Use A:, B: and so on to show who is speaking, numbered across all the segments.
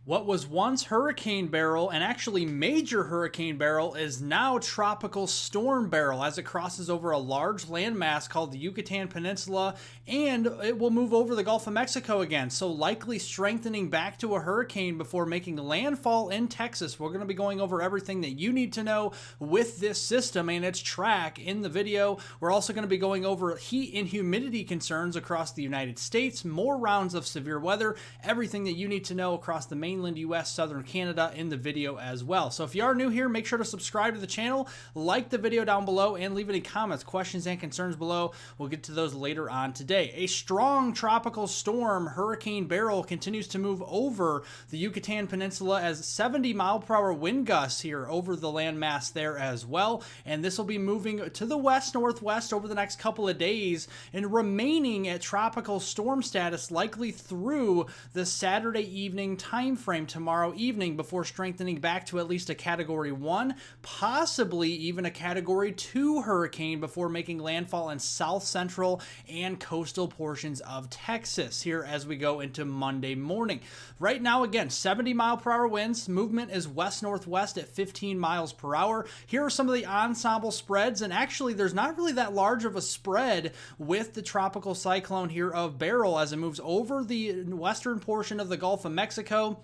A: What was once Hurricane Beryl, and actually Major Hurricane Beryl, is now Tropical Storm Beryl as it crosses over a large landmass called the Yucatan Peninsula, and it will move over the Gulf of Mexico again, so likely strengthening back to a hurricane before making landfall in Texas. We're going to be going over everything that you need to know with this system and its track in the video. We're also going to be going over heat and humidity concerns across the United States, more rounds of severe weather, everything that you need to know across the mainland US, southern Canada in the video as well. So if you are new here, make sure to subscribe to the channel, like the video down below, and leave any comments, questions, and concerns below. We'll get to those later on today. A strong tropical storm, Hurricane Beryl, continues to move over the Yucatan Peninsula as 70-mile-per-hour wind gusts here over the landmass there as well. And this will be moving to the west-northwest over the next couple of days and remaining at tropical storm status likely through the Saturday evening time frame tomorrow evening before strengthening back to at least a Category 1, possibly even a Category 2 hurricane before making landfall in south central and coastal portions of Texas here as we go into Monday morning. Right now, again, 70-mile-per-hour winds. Movement is west-northwest at 15 miles per hour. Here are some of the ensemble spreads, and actually there's not really that large of a spread with the tropical cyclone here of Beryl as it moves over the western portion of the Gulf of Mexico.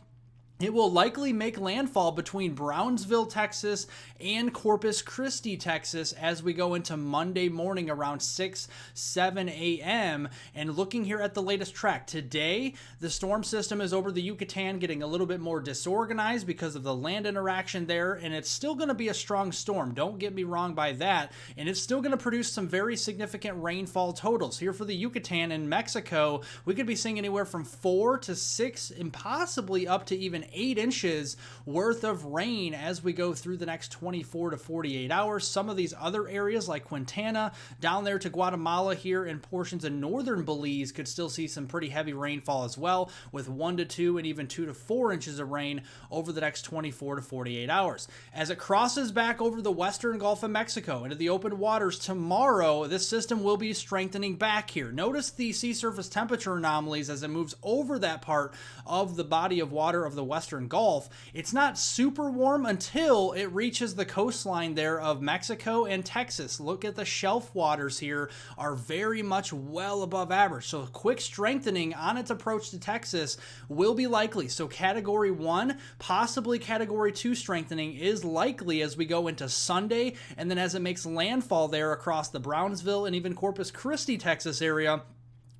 A: It will likely make landfall between Brownsville, Texas and Corpus Christi, Texas as we go into Monday morning around 7 a.m. And looking here at the latest track, today the storm system is over the Yucatan getting a little bit more disorganized because of the land interaction there, and it's still going to be a strong storm. Don't get me wrong by that. And it's still going to produce some very significant rainfall totals. Here for the Yucatan in Mexico, we could be seeing anywhere from 4 to 6 and possibly up to even 8 inches worth of rain as we go through the next 24 to 48 hours. Some of these other areas like Quintana down there to Guatemala here and portions of northern Belize could still see some pretty heavy rainfall as well, with 1 to 2 and even 2 to 4 inches of rain over the next 24 to 48 hours. As it crosses back over the western Gulf of Mexico into the open waters tomorrow, this system will be strengthening back here. Notice the sea surface temperature anomalies as it moves over that part of the body of water of the western Gulf. It's not super warm until it reaches the coastline there of Mexico and Texas. Look at the shelf waters here are very much well above average. So a quick strengthening on its approach to Texas will be likely. So Category 1, possibly Category 2 strengthening is likely as we go into Sunday, and then as it makes landfall there across the Brownsville and even Corpus Christi, Texas area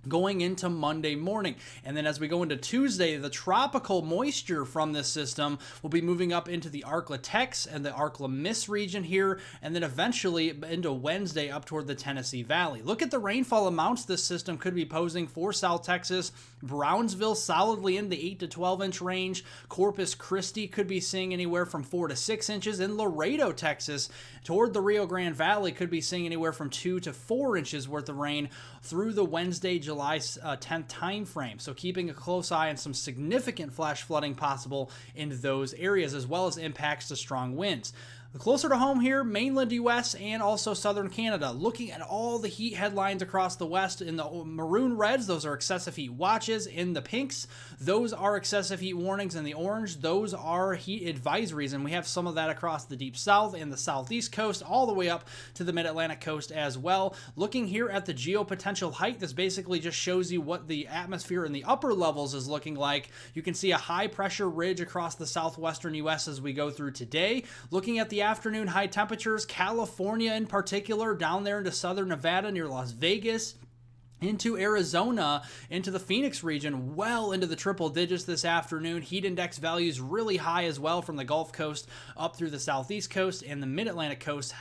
A: going into Monday morning. And then as we go into Tuesday, the tropical moisture from this system will be moving up into the Arklatex and the Arklamis region here, and then eventually into Wednesday up toward the Tennessee Valley. Look at the rainfall amounts this system could be posing for South Texas. Brownsville solidly in the 8 to 12 inch range. Corpus Christi could be seeing anywhere from 4 to 6 inches. In Laredo, Texas, toward the Rio Grande Valley, could be seeing anywhere from 2 to 4 inches worth of rain through the Wednesday, July 10th time frame. So keeping a close eye on some significant flash flooding possible in those areas, as well as impacts to strong winds. Closer to home here, mainland US and also southern Canada. Looking at all the heat headlines across the west, in the maroon reds, those are excessive heat watches. In the pinks, those are excessive heat warnings. In the orange, those are heat advisories. And we have some of that across the deep south and the southeast coast, all the way up to the mid-Atlantic coast as well. Looking here at the geopotential height, this basically just shows you what the atmosphere in the upper levels is looking like. You can see a high pressure ridge across the southwestern US as we go through today. Looking at the afternoon high temperatures, California in particular, down there into southern Nevada near Las Vegas, into Arizona, into the Phoenix region, well into the triple digits this afternoon. Heat index values really high as well from the Gulf Coast up through the southeast coast and the mid-Atlantic coast.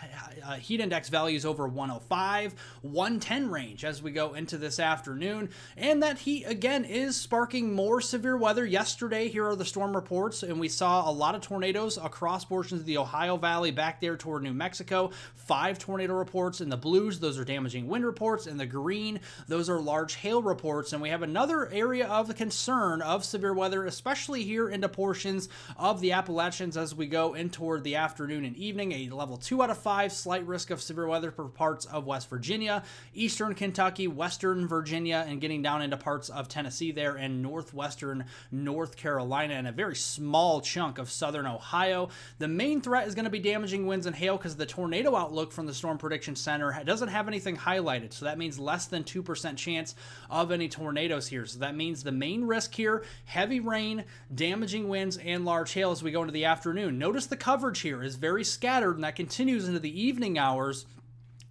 A: Heat index values over 105, 110 range as we go into this afternoon. And that heat, again, is sparking more severe weather. Yesterday, here are the storm reports, and we saw a lot of tornadoes across portions of the Ohio Valley back there toward New Mexico. 5 tornado reports in the blues. Those are damaging wind reports. In the green, those are large hail reports. And we have another area of concern of severe weather, especially here into portions of the Appalachians as we go in toward the afternoon and evening. A level 2 out of 5, slight risk of severe weather for parts of West Virginia, eastern Kentucky, western Virginia, and getting down into parts of Tennessee there, and northwestern North Carolina, and a very small chunk of southern Ohio. The main threat is going to be damaging winds and hail because the tornado outlook from the Storm Prediction Center doesn't have anything highlighted. So that means less than 2% chance of any tornadoes here. So that means the main risk here, heavy rain, damaging winds, and large hail as we go into the afternoon. Notice the coverage here is very scattered, and that continues into the evening hours.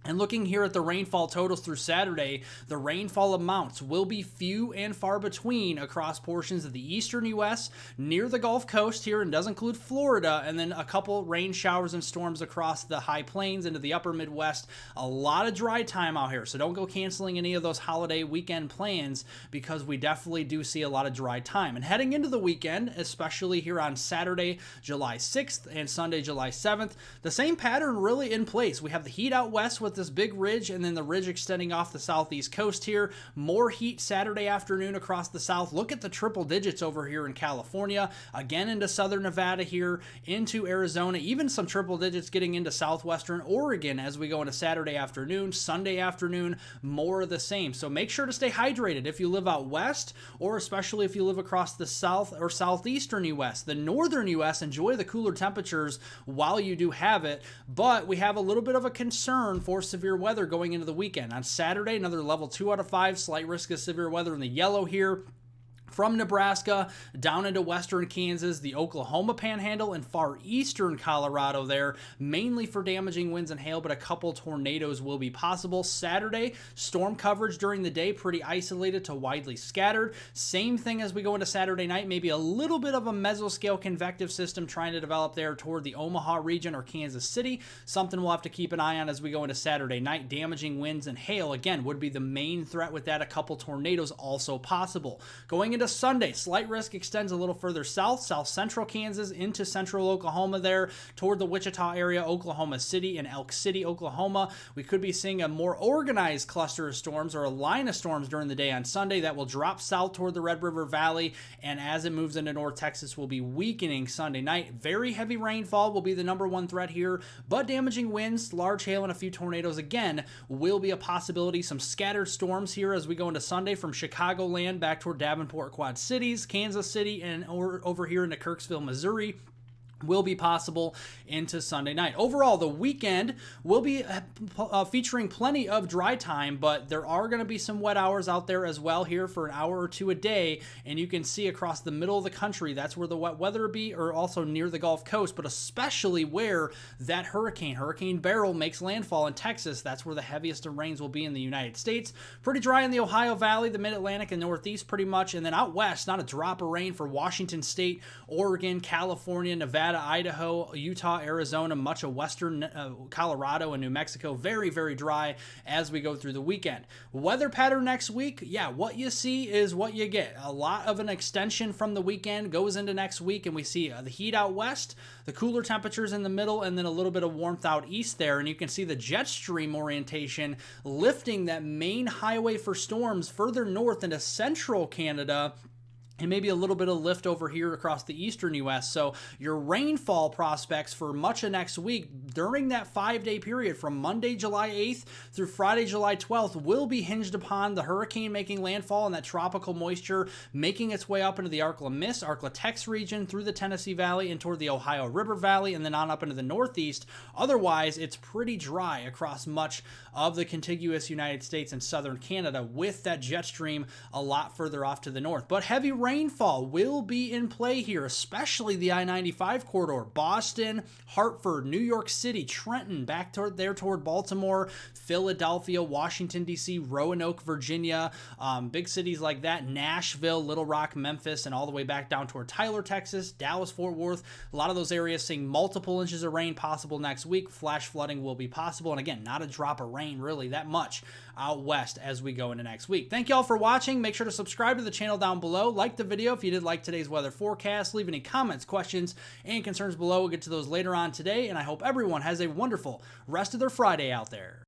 A: And looking here at the rainfall totals through Saturday, the rainfall amounts will be few and far between across portions of the eastern U.S., near the Gulf Coast here, and does include Florida, and then a couple rain showers and storms across the high plains into the upper Midwest. A lot of dry time out here, so don't go canceling any of those holiday weekend plans because we definitely do see a lot of dry time. And heading into the weekend, especially here on Saturday, July 6th and Sunday, July 7th, the same pattern really in place. We have the heat out west with this big ridge, and then the ridge extending off the southeast coast here. More heat Saturday afternoon across the south. Look at the triple digits over here in California, again into southern Nevada here, into Arizona, even some triple digits getting into southwestern Oregon as we go into Saturday afternoon. Sunday afternoon, more of the same. So make sure to stay hydrated if you live out west, or especially if you live across the south or southeastern U.S. The northern U.S., enjoy the cooler temperatures while you do have it, but we have a little bit of a concern for severe weather going into the weekend. On Saturday, another level 2 out of 5, slight risk of severe weather in the yellow here. From Nebraska down into western Kansas, the Oklahoma Panhandle, and far eastern Colorado there, mainly for damaging winds and hail, but a couple tornadoes will be possible. Saturday, storm coverage during the day, pretty isolated to widely scattered. Same thing as we go into Saturday night, maybe a little bit of a mesoscale convective system trying to develop there toward the Omaha region or Kansas City. Something we'll have to keep an eye on as we go into Saturday night. Damaging winds and hail, again, would be the main threat with that. A couple tornadoes also possible. Going into Sunday, slight risk extends a little further south, south central Kansas into central Oklahoma there, toward the Wichita area, Oklahoma City, and Elk City, Oklahoma. We could be seeing a more organized cluster of storms or a line of storms during the day on Sunday that will drop south toward the Red River Valley, and as it moves into North Texas, will be weakening Sunday night. Very heavy rainfall will be the number one threat here, but damaging winds, large hail, and a few tornadoes again will be a possibility. Some scattered storms here as we go into Sunday from Chicagoland back toward Davenport, Quad Cities, Kansas City, and over here into Kirksville, Missouri, will be possible into Sunday night. Overall, the weekend will be featuring plenty of dry time, but there are going to be some wet hours out there as well here for an hour or two a day, and you can see across the middle of the country, that's where the wet weather will be, or also near the Gulf Coast, but especially where that Hurricane Beryl makes landfall in Texas. That's where the heaviest of rains will be in the United States. Pretty dry in the Ohio Valley, the Mid-Atlantic, and Northeast pretty much, and then out west, not a drop of rain for Washington State, Oregon, California, Nevada, Idaho, Utah, Arizona, much of western Colorado and New Mexico. Very, very dry as we go through the weekend. Weather pattern next week, yeah, what you see is what you get. A lot of an extension from the weekend goes into next week, and we see the heat out west, the cooler temperatures in the middle, and then a little bit of warmth out east there, and you can see the jet stream orientation lifting that main highway for storms further north into central Canada, and maybe a little bit of lift over here across the eastern U.S. So your rainfall prospects for much of next week during that 5-day period from Monday, July 8th through Friday, July 12th will be hinged upon the hurricane making landfall and that tropical moisture making its way up into the Arklatex region through the Tennessee Valley and toward the Ohio River Valley and then on up into the Northeast. Otherwise, it's pretty dry across much of the contiguous United States and southern Canada with that jet stream a lot further off to the north. But heavy rainfall will be in play here, especially the I-95 corridor. Boston, Hartford, New York City, Trenton, back toward Baltimore, Philadelphia, Washington, D.C., Roanoke, Virginia, big cities like that, Nashville, Little Rock, Memphis, and all the way back down toward Tyler, Texas, Dallas, Fort Worth. A lot of those areas seeing multiple inches of rain possible next week. Flash flooding will be possible. And again, not a drop of rain really that much out west as we go into next week. Thank you all for watching. Make sure to subscribe to the channel down below. Like the video if you did like today's weather forecast. Leave any comments, questions, and concerns below. We'll get to those later on today, and I hope everyone has a wonderful rest of their Friday out there.